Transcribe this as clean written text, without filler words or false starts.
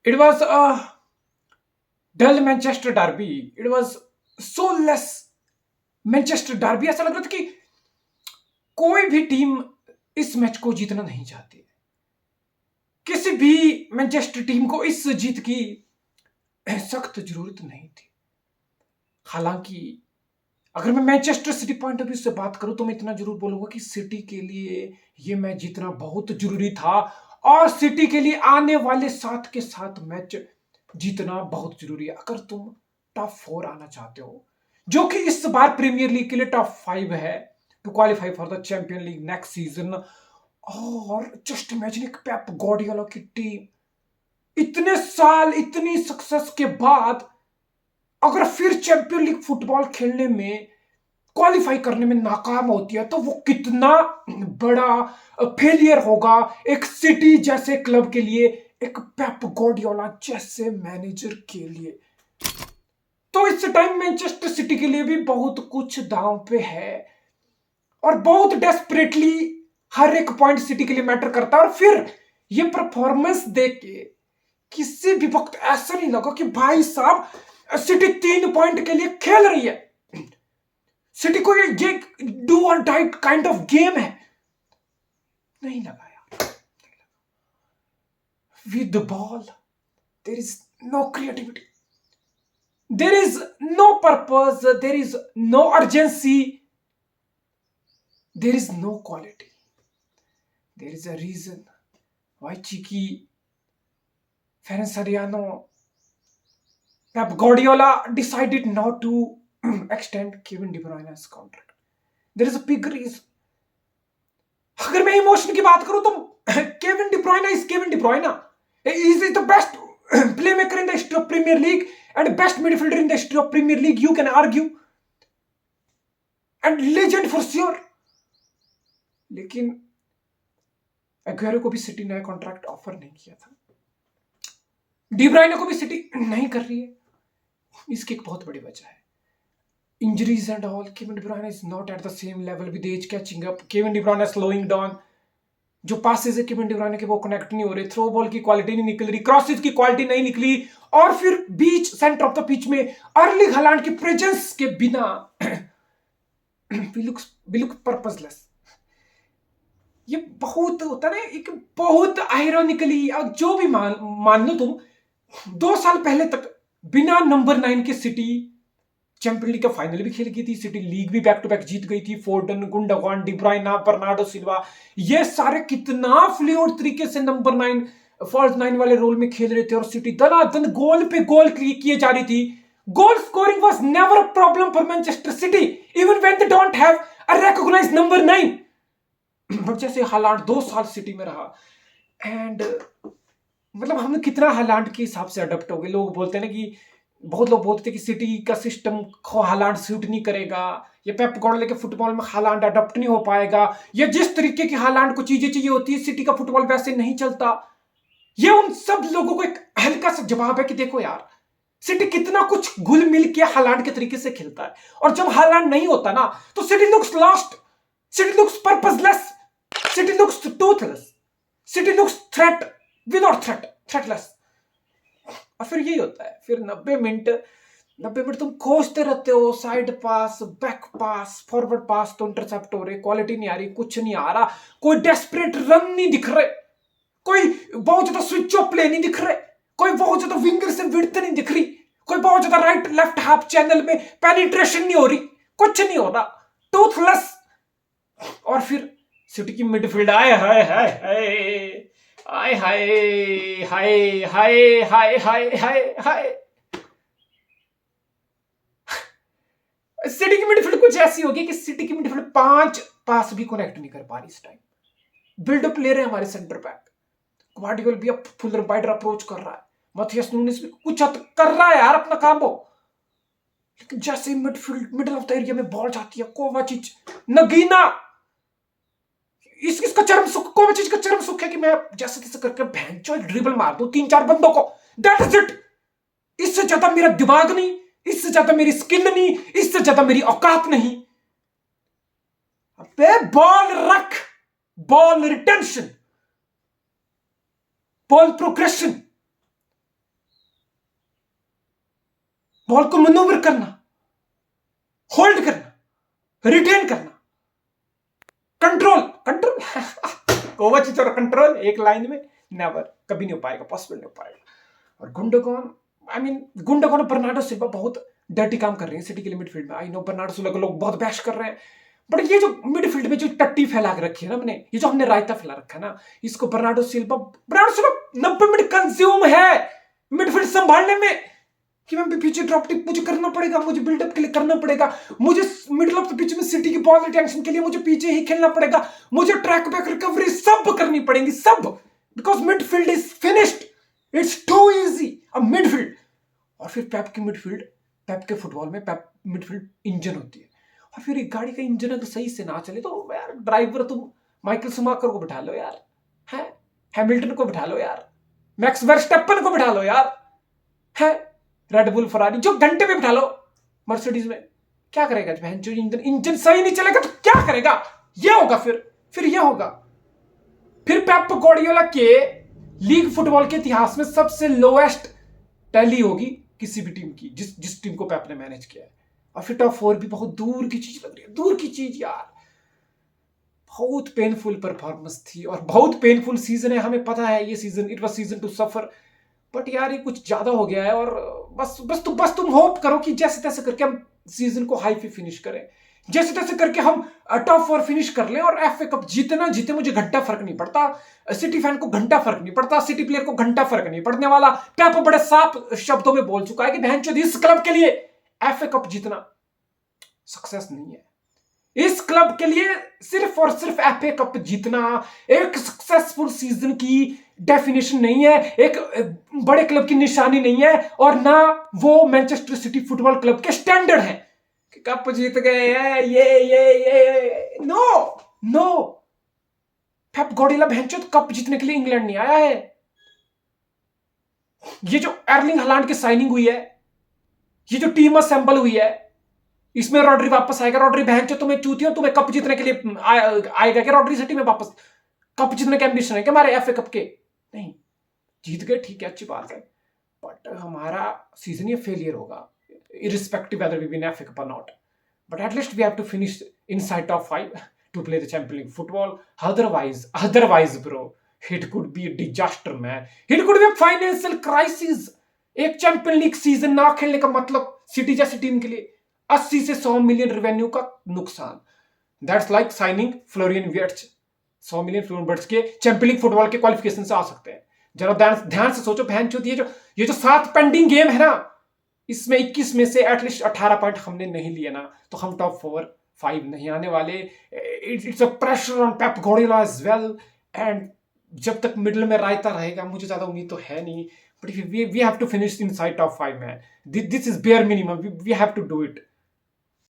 It was a dull Manchester derby. It was soulless Manchester derby. ऐसा लग रहा था कि कोई भी टीम इस मैच को जीतना नहीं चाहती। किसी भी मैनचेस्टर टीम को इस जीत की सख्त जरूरत नहीं थी। हालांकि अगर मैं Manchester city point of view से बात करूं तो मैं इतना जरूर बोलूंगा कि सिटी के लिए ये मैच जीतना बहुत जरूरी था और सिटी के लिए आने वाले 7 के 7 मैच जीतना बहुत जरूरी है अगर तुम टॉप 4 आना चाहते हो, जो कि इस बार प्रीमियर लीग के लिए टॉप 5 है to qualify for the champion league next season. और जस्ट इमेजिन एक पेप गार्डियोला की टीम इतने साल इतनी सक्सेस के बाद अगर फिर चैंपियन लीग फुटबॉल खेलने में क्वालिफाई करने में नाकाम होती है तो वो कितना बड़ा फेलियर होगा एक सिटी जैसे क्लब के लिए, एक पेप गार्डियोला जैसे मैनेजर के लिए। तो इस टाइम मैनचेस्टर सिटी के लिए भी बहुत कुछ दांव पे है और बहुत डेस्परेटली हर एक पॉइंट सिटी के लिए मैटर करता है। और फिर ये परफॉर्मेंस देख के किसी भी वक्त ऐसा नहीं लगा कि भाई साहब सिटी 3 पॉइंट के लिए खेल रही है, सिटी को ये डू और डाई काइंड ऑफ गेम है। नहीं लगा यार। With the ball there is no creativity, there is no purpose, there is no urgency, there is no quality. There is a reason why Txiki, Ferenc Soriano, Pep Guardiola decided not to extend Kevin De Bruyne's contract. There is a big reason. अगर मैं emotion की बात करूं तो Kevin De Bruyne is Kevin De Bruyne, is the best playmaker in the history of Premier League and best midfielder in the history of Premier League, you can argue, and legend for sure. लेकिन Aguero को भी city नया contract offer नहीं किया था, D Bruyne को भी city नहीं कर रही है। इसकी एक बहुत बड़ी वजह है injuries and all. Kevin De Bruyne is not at the same level with age catching up. Kevin De Bruyne slowing down. जो पासेज है केविन डी ब्रुयने के वो कनेक्ट नहीं हो रहे, थ्रो बॉल की क्वालिटी नहीं निकल रही, क्रॉसेज की क्वालिटी नहीं निकली, और फिर बीच सेंटर ऑफ द पिच में अर्लिंग हालैंड की प्रेजेंस के बिना वी लुक पर्पसलेस। ये बहुत होता है ना, एक बहुत आयरॉनिकली, जो भी मान लो तुम, 2 साल पहले तक बिना नंबर 9 के सिटी चैंपियन लीग का फाइनल भी खेल गई थी, सिटी लीग भी बैक टू बैक जीत गई थी। फोर्डन, गुंडोगान, डी ब्रुयना, बर्नार्डो सिल्वा, ये सारे कितना फ्लूइड तरीके से नंबर 9 फॉल्स 9 वाले रोल में खेल रहे थे और सिटी दनादन गोल पे गोल किए जा रही थी। Goal scoring was never a problem for Manchester City even when they don't have a recognised number 9। But जैसे हालांड 2 साल सिटी में रहा एंड मतलब हम कितना हालांड के हिसाब से अडॉप्ट हो गए। लोग बोलते हैं ना कि बहुत लोग बोलते थे कि सिटी का सिस्टम को हालांड सूट नहीं करेगा, ये पेप गार्डियोला के फुटबॉल में हालांड अडॉप्ट नहीं हो पाएगा, ये जिस तरीके की हालांड को चीजें चाहिए होती है सिटी का फुटबॉल वैसे नहीं चलता। ये उन सब लोगों को एक हल्का सा जवाब है कि देखो यार, सिटी कितना कुछ घुल मिल के हालांड के तरीके से खेलता है, और जब हालांड नहीं होता ना तो City looks lost, City looks purposeless, City looks toothless, City looks threat without threatless. और फिर यही होता है, फिर 90 मिनट तुम खोजते रहते हो, साइड पास, बैक पास, फॉरवर्ड पास तो इंटरसेप्ट हो रहे, क्वालिटी नहीं आ रही, कुछ नहीं आ रहा, कोई डेस्परेट रन नहीं दिख रहे, कोई बहुत ज्यादा स्विच ऑफ प्ले नहीं दिख रहे, कोई बहुत ज्यादा विंगर से विड्थ नहीं दिख रही, कोई बहुत ज्यादा राइट लेफ्ट हाफ चैनल में पेनिट्रेशन नहीं हो रही, कुछ नहीं हो रहा, टूथलेस। और फिर सिटी की मिडफील्ड आए हाय हाय हाय हाय हाय हाय हाय हाय हाय हाय हाय। सिटी की मिडफील्ड कुछ ऐसी होगी कि सिटी की मिडफील्ड 5 पास भी कनेक्ट नहीं कर पा रही इस टाइम। बिल्डअप ले रहे हैं हमारे सेंटर बैक, ग्वार्डियोला भी अब फुल वाइडर अप्रोच कर रहा है, मैथियस नूनेस भी कुछ हद कर रहा है यार अपना काम वो, लेकिन जैसे midfield middle of the area में बॉल जाती है, कोवाचिच, नगीना, इसका चरम सुख, कोवाचिच का चरम सुख है कि मैं जैसे तैसे करके भैंचो ड्रिबल मार दूं 3-4 बंदों को, दैट इज इट। इससे ज्यादा मेरा दिमाग नहीं, इससे ज्यादा मेरी स्किल नहीं, इससे ज्यादा मेरी औकात नहीं। अबे बॉल रख, ball retention, ball progression, ball को मनोवर करना, होल्ड करना, रिटेन करना, कंट्रोल कंट्रोल कोवाचिच और कंट्रोल एक लाइन में नेवर, कभी नहीं हो पाएगा, पॉसिबल नहीं हो पाएगा। और गुंडोगन, गुंडोगन और बर्नार्डो सिल्वा बहुत डर्टी काम कर रहे हैं सिटी के लिए मिडफील्ड में। आई नो बर्नार्डो सिल्वा को लोग बहुत बैश कर रहे हैं, बट ये जो मिडफील्ड में जो टट्टी फैला के रखी है ना हमने, ये जो हमने रायता फैला रखा है ना, इसको बर्नार्डो सिल्वा 90 मिनट कंज्यूम है मिडफील्ड संभालने में, कि मैं पीछे ड्रॉप टिप मुझे करना पड़ेगा, मुझे बिल्डअप के लिए करना पड़ेगा, मुझे मिडिल ऑफ द पिच में सिटी की बॉल रिटेंशन के लिए मुझे पीछे ही खेलना पड़ेगा, मुझे ट्रैक बैक रिकवरी सब करनी पड़ेगी, सब, because midfield is finished, it's too easy a midfield. और फिर पेप की मिडफील्ड, पेप के फुटबॉल में पेप मिडफील्ड इंजन होती है, और फिर एक गाड़ी का इंजन अगर सही से ना चले तो यार ड्राइवर तुम माइकल शुमाकर को बिठा लो यार, है हैमिल्टन को बिठा लो यार, मैक्स वर्स्टेपन को बिठा लो यार, है रेडबुल फरारी जो घंटे में बिठा लो मर्सिडीज में, क्या करेगा बहन जो इंजन सही नहीं चलेगा तो क्या करेगा, ये होगा फिर ये होगा। फिर पेप गार्डियोला के लीग फुटबॉल के इतिहास में सबसे लोएस्ट टैली होगी किसी भी टीम की, जिस टीम को पेप ने मैनेज किया है। और फिर टॉप 4 भी बहुत दूर की चीज लग रही है, दूर की चीज यार, बहुत पेनफुल परफॉर्मेंस थी और बहुत पेनफुल सीजन है, हमें पता है ये season, it was season to suffer, but यार ये कुछ ज्यादा हो गया है। और बस तुम होप करो कि जैसे तैसे करके हम सीजन को हाई पे फिनिश करें, जैसे तैसे करके हम टॉप 4 फिनिश कर लें, और एफए कप जीते ना जीते मुझे घंटा फर्क नहीं पड़ता, सिटी फैन को घंटा फर्क नहीं पड़ता, सिटी प्लेयर को घंटा फर्क नहीं पड़ने वाला। पेप बड़े साफ शब्दों में बोल चुका है कि बहनचोद इस क्लब के लिए एफए कप जीतना सक्सेस नहीं है, इस क्लब के लिए सिर्फ और सिर्फ एफए कप जीतना एक सक्सेसफुल सीजन की डेफिनेशन नहीं है, एक बड़े क्लब की निशानी नहीं है, और ना वो मैनचेस्टर सिटी फुटबॉल क्लब के स्टैंडर्ड है कि कप जीत गए हैं, ये नो पेप गार्डियोला भैंचोद कप जीतने के लिए इंग्लैंड नहीं आया है। ये जो एर्लिंग हालैंड की साइनिंग हुई है, ये जो टीम असेंबल हुई है, इसमें रॉड्री वापस आएगा, रॉड्री भैंचोद तुम्हें चूतियो, तुम्हें कप जीतने के लिए आएगा क्या रॉड्री सिटी में वापस, कप जीतने के एम्बिशन है क्या हमारे एफए कप के, नहीं, जीत गए ठीक है अच्छी बात है, बट हमारा सीजन ये फेलियर होगा irrespective whether we win FA Cup or not, but at least we have to finish inside top 5 to play the Champions League football, otherwise bro it could be a disaster man, it could be a financial crisis। एक champion league season ना खेलने का मतलब city जैसी team के लिए 80 से 100 million revenue का नुकसान, that's like signing Florian Wirtz, 100 million Florian Wirtz के चैंपियन लीग फुटबॉल के क्वालिफिकेशन से आ सकते हैं। जरा ध्यान से सोचो बहन चोद, ये जो 7 पेंडिंग गेम है ना, इसमें 21 में से एटलीस्ट 18 पॉइंट हमने नहीं लिए ना, तो हम टॉप 4-5 नहीं आने वाले। It's a pressure on Pep Guardiola as well, and जब तक मिडिल में रायता रहेगा मुझे ज्यादा उम्मीद तो है नहीं, but we have to finish inside top 5 man, this is bare minimum, we have to do it.